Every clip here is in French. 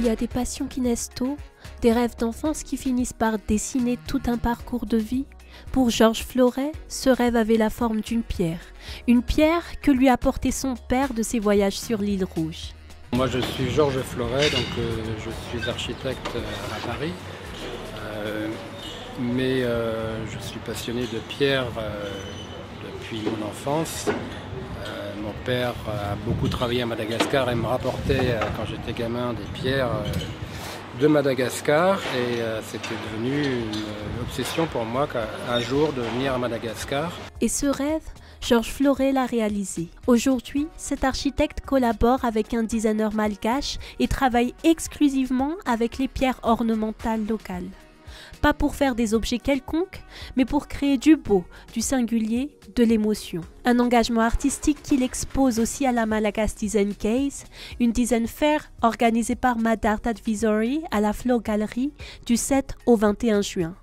Il y a des passions qui naissent tôt, des rêves d'enfance qui finissent par dessiner tout un parcours de vie. Pour Georges Floret, ce rêve avait la forme d'une pierre que lui a porté son père de ses voyages sur l'île Rouge. Moi je suis Georges Floret, donc je suis architecte à Paris, mais je suis passionné de pierre depuis mon enfance. Mon père a beaucoup travaillé à Madagascar et me rapportait quand j'étais gamin des pierres de Madagascar et c'était devenu une obsession pour moi qu'un jour de venir à Madagascar. Et ce rêve, Georges Floret l'a réalisé. Aujourd'hui, cet architecte collabore avec un designer malgache et travaille exclusivement avec les pierres ornementales locales. Pas pour faire des objets quelconques, mais pour créer du beau, du singulier, de l'émotion. Un engagement artistique qu'il expose aussi à la Malagas Design Case, une design fair organisée par Madart Advisory à la Flow Gallery du 7 au 21 juin.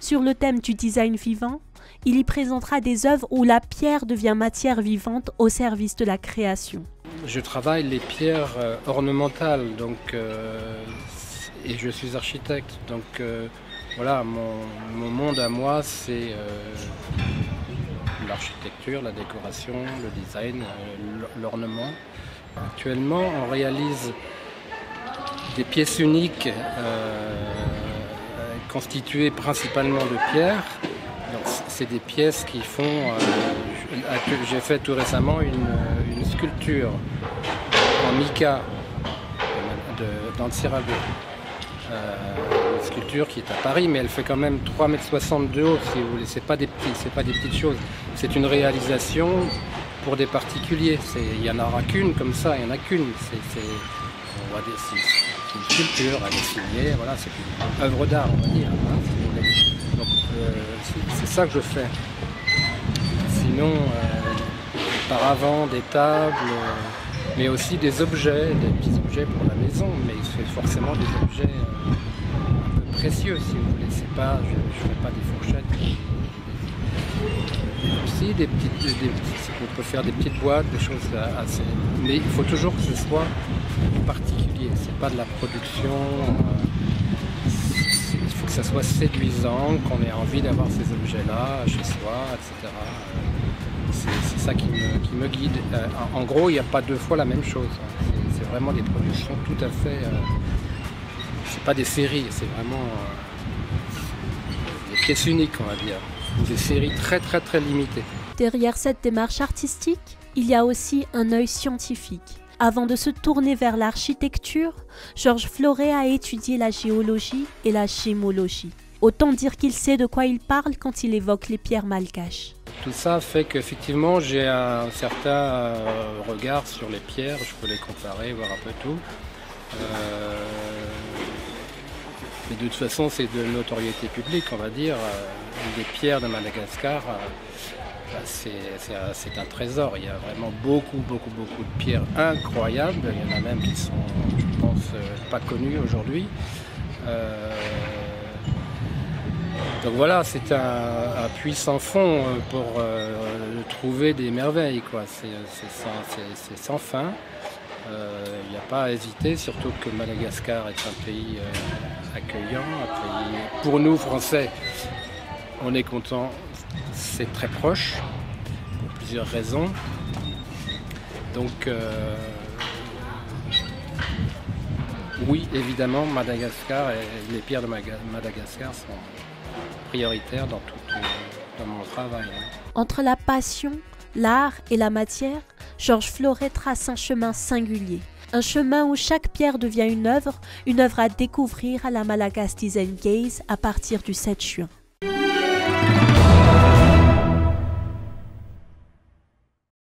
Sur le thème du design vivant, il y présentera des œuvres où la pierre devient matière vivante au service de la création. Je travaille les pierres ornementales, et je suis architecte, donc voilà, mon monde à moi, c'est l'architecture, la décoration, le design, l'ornement. Actuellement, on réalise des pièces uniques constituées principalement de pierre. C'est des pièces qui font... j'ai fait tout récemment une sculpture en mica dans le Sierra Leone. Une sculpture qui est à Paris, mais elle fait quand même 3,60 m de haut, si vous voulez. C'est pas des petites choses. C'est une réalisation pour des particuliers. Il n'y en aura qu'une comme ça, il n'y en a qu'une. C'est une sculpture à dessiner, voilà, c'est une œuvre d'art, on va dire. Hein, si vous voulez. Donc c'est ça que je fais. Sinon, auparavant, des tables, mais aussi des objets, des petits objets pour la maison, mais c'est forcément des objets un peu précieux, si vous voulez. C'est pas, je ne fais pas des fourchettes, aussi on peut faire des petites boîtes, des choses assez... Mais il faut toujours que ce soit particulier, c'est pas de la production, il faut que ça soit séduisant, qu'on ait envie d'avoir ces objets-là chez soi, etc. C'est ça qui me guide. En gros, il n'y a pas deux fois la même chose. C'est vraiment des productions tout à fait... c'est pas des séries, c'est vraiment des pièces uniques, on va dire. Des séries très très très limitées. Derrière cette démarche artistique, il y a aussi un œil scientifique. Avant de se tourner vers l'architecture, Georges Floret a étudié la géologie et la gémologie. Autant dire qu'il sait de quoi il parle quand il évoque les pierres malgaches. Tout ça fait qu'effectivement j'ai un certain regard sur les pierres, je peux les comparer, voir un peu tout. Mais de toute façon c'est de notoriété publique, on va dire. Les pierres de Madagascar, c'est un trésor. Il y a vraiment beaucoup de pierres incroyables. Il y en a même qui sont, je pense, pas connues aujourd'hui. Donc voilà, c'est un puits sans fond pour trouver des merveilles, quoi. C'est sans fin. Il n'y a pas à hésiter, surtout que Madagascar est un pays accueillant, un pays pour nous Français. On est content, c'est très proche, pour plusieurs raisons. Donc, oui, évidemment, Madagascar et les pierres de Madagascar sont prioritaires dans mon travail. Entre la passion, l'art et la matière, Georges Floret trace un chemin singulier. Un chemin où chaque pierre devient une œuvre à découvrir à la Malagas Design Case à partir du 7 juin.